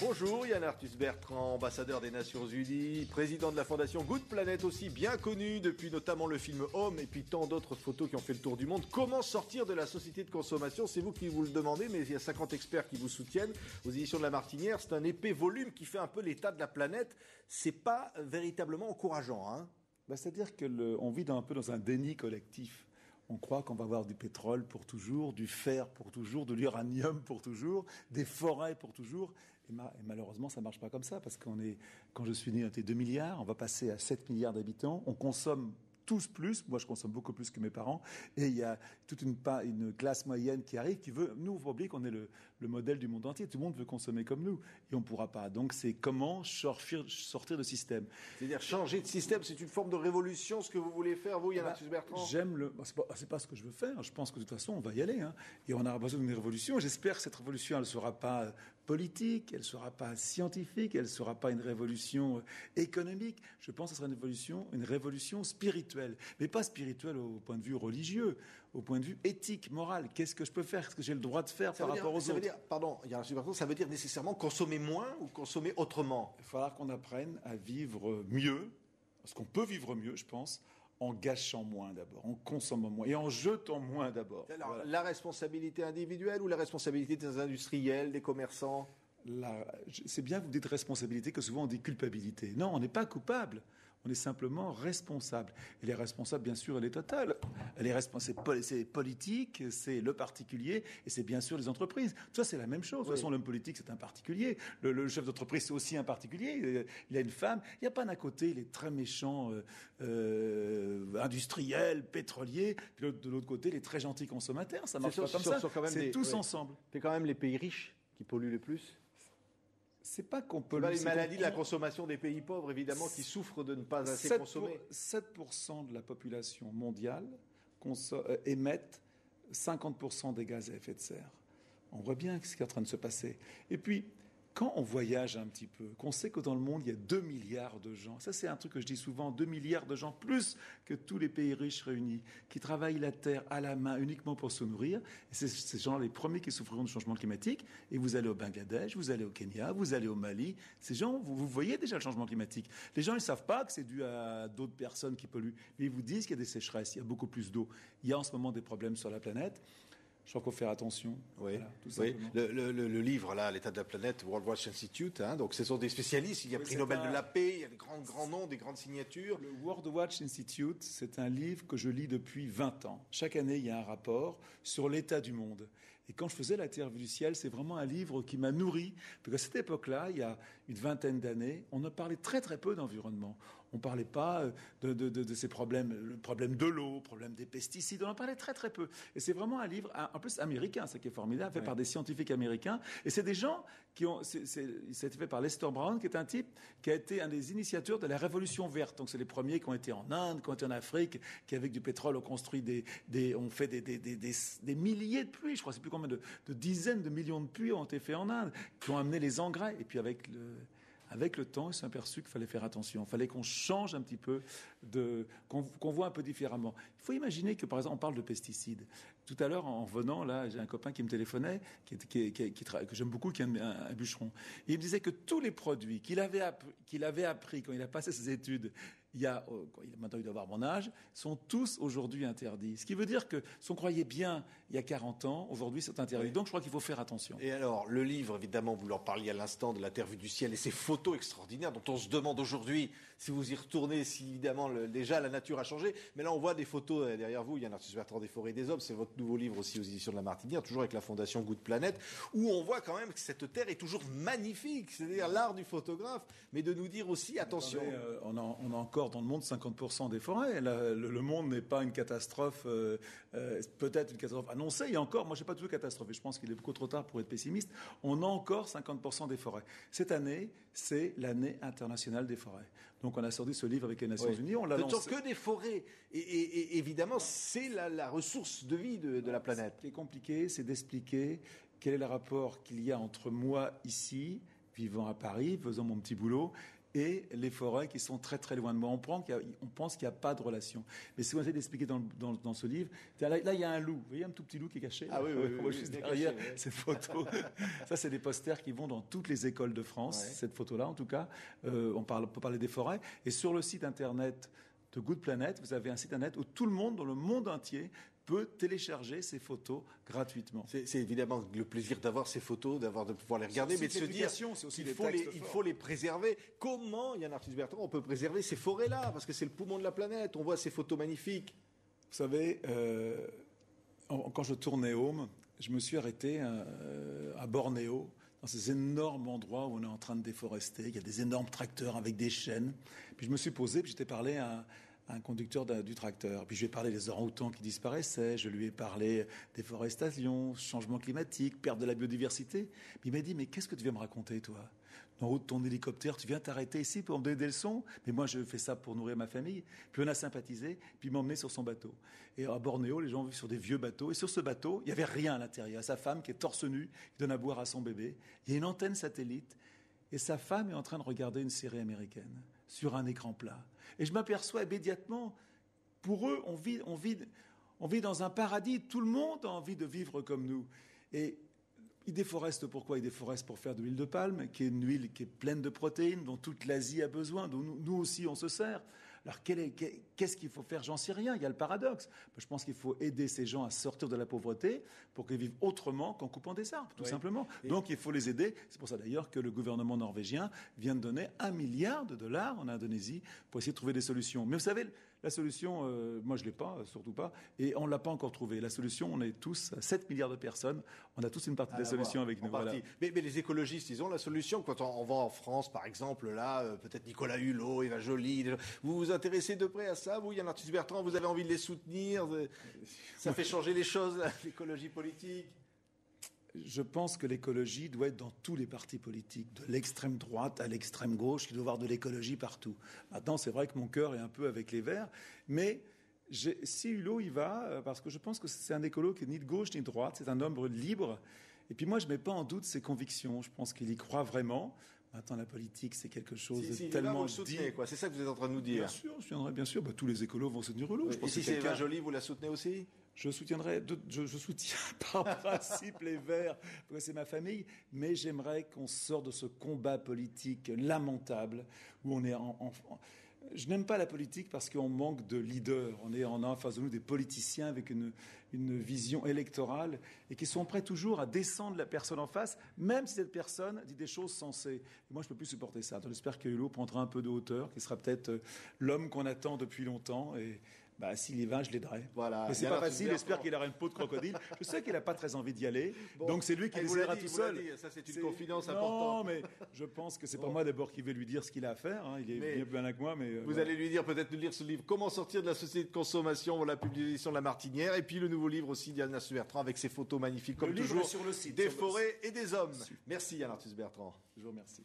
Bonjour Yann Arthus Bertrand, ambassadeur des Nations Unies, président de la fondation Good Planet aussi, bien connu depuis notamment le film Home et puis tant d'autres photos qui ont fait le tour du monde. Comment sortir de la société de consommation? C'est vous qui vous le demandez, mais il y a 50 experts qui vous soutiennent. Aux éditions de La Martinière, c'est un épais volume qui fait un peu l'état de la planète. C'est pas véritablement encourageant, hein? C'est-à-dire qu'on vit un peu dans un déni collectif. On croit qu'on va avoir du pétrole pour toujours, du fer pour toujours, de l'uranium pour toujours, des forêts pour toujours. Et malheureusement, ça ne marche pas comme ça, parce quand je suis né, on était 2 milliards, on va passer à 7 milliards d'habitants, on consomme tous plus, moi je consomme beaucoup plus que mes parents, et il y a toute une classe moyenne qui arrive, qui veut, nous, il faut oublier qu'on est le modèle du monde entier, tout le monde veut consommer comme nous, et on ne pourra pas. Donc c'est comment sortir de système. C'est-à-dire changer de système, c'est une forme de révolution, ce que vous voulez faire, vous, Yann Arthus Bertrand? C'est pas ce que je veux faire, je pense que de toute façon on va y aller, hein. Et on aura besoin d'une révolution, j'espère que cette révolution, elle ne sera pas politique, elle ne sera pas scientifique, elle ne sera pas une révolution économique, je pense que ce sera une révolution spirituelle. Mais pas spirituel au point de vue religieux, au point de vue éthique, moral. Qu'est-ce que je peux faire? Qu'est-ce que j'ai le droit de faire par rapport aux autres? Ça veut dire nécessairement consommer moins ou consommer autrement? Il va falloir qu'on apprenne à vivre mieux, parce qu'on peut vivre mieux, je pense, en gâchant moins d'abord, en consommant moins et en jetant moins d'abord. Alors, voilà. La responsabilité individuelle ou la responsabilité des industriels, des commerçants? C'est bien que vous dites responsabilité, que souvent on dit culpabilité. Non, on n'est pas coupable. On est simplement responsable. Et les responsables, bien sûr, elle est totale. C'est politique, c'est le particulier, et c'est bien sûr les entreprises. Tout ça, c'est la même chose. De toute façon, l'homme politique, c'est un particulier. Le chef d'entreprise, c'est aussi un particulier. Il a une femme. Il n'y a pas d'un côté les très méchants industriels, pétroliers, puis de l'autre côté les très gentils consommateurs. Ça marche pas comme ça. C'est tous ensemble. C'est quand même les pays riches qui polluent le plus. C'est pas qu'on peut... les maladies de la consommation des pays pauvres, évidemment, qui souffrent de ne pas assez consommer. 7% de la population mondiale émettent 50% des gaz à effet de serre. On voit bien ce qui est en train de se passer. Et puis, quand on voyage un petit peu, qu'on sait que dans le monde, il y a 2 milliards de gens, ça c'est un truc que je dis souvent, 2 milliards de gens, plus que tous les pays riches réunis, qui travaillent la terre à la main uniquement pour se nourrir, et c'est ces gens les premiers qui souffriront du changement climatique, et vous allez au Bangladesh, vous allez au Kenya, vous allez au Mali, ces gens, vous voyez déjà le changement climatique. Les gens, ils ne savent pas que c'est dû à d'autres personnes qui polluent, mais ils vous disent qu'il y a des sécheresses, il y a beaucoup plus d'eau. Il y a en ce moment des problèmes sur la planète. Je crois qu'il faut faire attention. Oui, voilà, tout simplement. Le livre, là, L'état de la planète, World Watch Institute, hein, donc ce sont des spécialistes. Il y a prix Nobel de la paix, il y a des grands noms, des grandes signatures. Le World Watch Institute, c'est un livre que je lis depuis 20 ans. Chaque année, il y a un rapport sur l'état du monde. Et quand je faisais La Terre vue du ciel, c'est vraiment un livre qui m'a nourri. Parce qu'à cette époque-là, il y a une vingtaine d'années, on ne parlait très très peu d'environnement. On ne parlait pas de ces problèmes, le problème de l'eau, le problème des pesticides, on en parlait très très peu. Et c'est vraiment un livre, en plus américain, ça qui est formidable, fait par des scientifiques américains. Et c'est des gens qui ont... C'est fait par Lester Brown, qui est un type qui a été un des initiateurs de la Révolution verte. Donc c'est les premiers qui ont été en Inde, qui ont été en Afrique, qui avec du pétrole ont construit ont fait des milliers de puits, je crois, c'est plus combien de dizaines de millions de puits ont été faits en Inde, qui ont amené les engrais. Et puis avec le temps, ils se sont aperçus qu'il fallait faire attention. Il fallait qu'on change un petit peu, qu'on voit un peu différemment. Il faut imaginer que, par exemple, on parle de pesticides. Tout à l'heure, en venant, là, j'ai un copain qui me téléphonait, que j'aime beaucoup, qui est un bûcheron. Et il me disait que tous les produits qu'il avait appris quand il a passé ses études, maintenant il doit avoir mon âge, sont tous aujourd'hui interdits. Ce qui veut dire que si on croyait bien il y a 40 ans, aujourd'hui c'est interdit. Oui. Donc je crois qu'il faut faire attention. Et alors, le livre, évidemment, vous leur parliez à l'instant de La Terre vue du ciel et ces photos extraordinaires dont on se demande aujourd'hui si vous y retournez, si évidemment déjà la nature a changé. Mais là on voit des photos derrière vous, Yann Arthus Bertrand, des forêts et des hommes, c'est votre nouveau livre aussi aux éditions de La Martinière, toujours avec la fondation Good Planet, où on voit quand même que cette terre est toujours magnifique, c'est-à-dire l'art du photographe, mais de nous dire aussi attention. On a encore dans le monde 50% des forêts. Le monde n'est pas une catastrophe, peut-être une catastrophe annoncée. Il y a encore, moi je n'ai pas tout catastrophé, je pense qu'il est beaucoup trop tard pour être pessimiste. On a encore 50% des forêts. Cette année, c'est l'année internationale des forêts. Donc on a sorti ce livre avec les Nations Unies, on l'a lancé. Que des forêts. Et évidemment, c'est la ressource de vie de la planète. Ce qui est compliqué, c'est d'expliquer quel est le rapport qu'il y a entre moi ici, vivant à Paris, faisant mon petit boulot, et les forêts qui sont très très loin de moi. On pense qu'il n'y a pas de relation. Mais ce qu'on essaie d'expliquer dans ce livre, là il y a un loup. Vous voyez un tout petit loup qui est caché. Ah oui, on voit juste derrière caché, cette photo. Ça, c'est des posters qui vont dans toutes les écoles de France. Ouais. Cette photo-là, en tout cas, on peut parler des forêts. Et sur le site internet de Good Planet, vous avez un site internet où tout le monde, dans le monde entier, peut télécharger ces photos gratuitement. C'est évidemment le plaisir d'avoir ces photos, de pouvoir les regarder, mais de se dire il faut les préserver. Comment, Yann Arthus Bertrand, on peut préserver ces forêts-là? Parce que c'est le poumon de la planète. On voit ces photos magnifiques. Vous savez, quand je tournais Home, je me suis arrêté à Bornéo, dans ces énormes endroits où on est en train de déforester. Il y a des énormes tracteurs avec des chaînes. Puis je me suis posé, puis j'étais parlé à un conducteur du tracteur. Puis je lui ai parlé des orang-outans qui disparaissaient, je lui ai parlé déforestation, changement climatique, perte de la biodiversité. Puis il m'a dit, mais qu'est-ce que tu viens me raconter, toi? En haut de ton hélicoptère, tu viens t'arrêter ici pour me donner des leçons? Mais moi, je fais ça pour nourrir ma famille. Puis on a sympathisé, puis il m'a emmené sur son bateau. Et à Bornéo, les gens vivent sur des vieux bateaux. Et sur ce bateau, il n'y avait rien à l'intérieur. Sa femme qui est torse nu, qui donne à boire à son bébé. Il y a une antenne satellite. Et sa femme est en train de regarder une série américaine sur un écran plat. Et je m'aperçois immédiatement, pour eux, on vit dans un paradis. Tout le monde a envie de vivre comme nous. Et ils déforestent pourquoi? Ils déforestent pour faire de l'huile de palme, qui est une huile qui est pleine de protéines, dont toute l'Asie a besoin, dont nous aussi on se sert. Alors qu'est-ce qu'il faut faire? J'en sais rien, il y a le paradoxe. Je pense qu'il faut aider ces gens à sortir de la pauvreté pour qu'ils vivent autrement qu'en coupant des arbres, tout simplement. Donc il faut les aider. C'est pour ça d'ailleurs que le gouvernement norvégien vient de donner $1 milliard en Indonésie pour essayer de trouver des solutions. Mais vous savez, la solution, moi je ne l'ai pas, surtout pas, et on ne l'a pas encore trouvée. La solution, on est tous, 7 milliards de personnes, on a tous une partie de la solution avec nous. Voilà. Mais les écologistes, ils ont la solution. Quand on va en France, par exemple, là, peut-être Nicolas Hulot, Eva Joly, vous vous intéressez de près à ça, vous, Yann Arthus Bertrand, vous avez envie de les soutenir? Ça fait changer les choses, l'écologie politique? Je pense que l'écologie doit être dans tous les partis politiques, de l'extrême droite à l'extrême gauche, il doit y avoir de l'écologie partout. Maintenant, c'est vrai que mon cœur est un peu avec les Verts, mais si Hulot y va, parce que je pense que c'est un écolo qui n'est ni de gauche ni de droite, c'est un homme libre. Et puis moi, je ne mets pas en doute ses convictions, je pense qu'il y croit vraiment. Maintenant, la politique, c'est quelque chose de tellement dit. C'est ça que vous êtes en train de nous dire. Bien sûr, je soutiendrai, bien sûr. Tous les écolos vont soutenir Hulot. Et si c'est Eva Joly, vous la soutenez aussi? Je soutiens par principe les Verts, parce que c'est ma famille, mais j'aimerais qu'on sorte de ce combat politique lamentable où on est Je n'aime pas la politique parce qu'on manque de leaders. On a en face de nous des politiciens avec une vision électorale et qui sont prêts toujours à descendre la personne en face, même si cette personne dit des choses sensées. Et moi, je ne peux plus supporter ça. Donc, j'espère que Hulot prendra un peu de hauteur, qu'il sera peut-être l'homme qu'on attend depuis longtemps. Et s'il y va, je l'aiderai. Voilà. Mais c'est pas facile. J'espère qu'il aura une peau de crocodile. Je sais qu'il n'a pas très envie d'y aller. Bon. Donc c'est lui qui décidera tout seul. Ça, c'est une confidence importante. Non, mais je pense que c'est pas moi d'abord qui vais lui dire ce qu'il a à faire. Hein. Il est bien avec moi. Mais vous allez lui dire, peut-être nous lire ce livre, Comment sortir de la société de consommation, voilà, la publication de La Martinière. Et puis le nouveau livre aussi d'Yann Arthus Bertrand avec ses photos magnifiques, comme toujours, sur le site, des forêts et des hommes. Merci Yann Arthus Bertrand. Je vous remercie.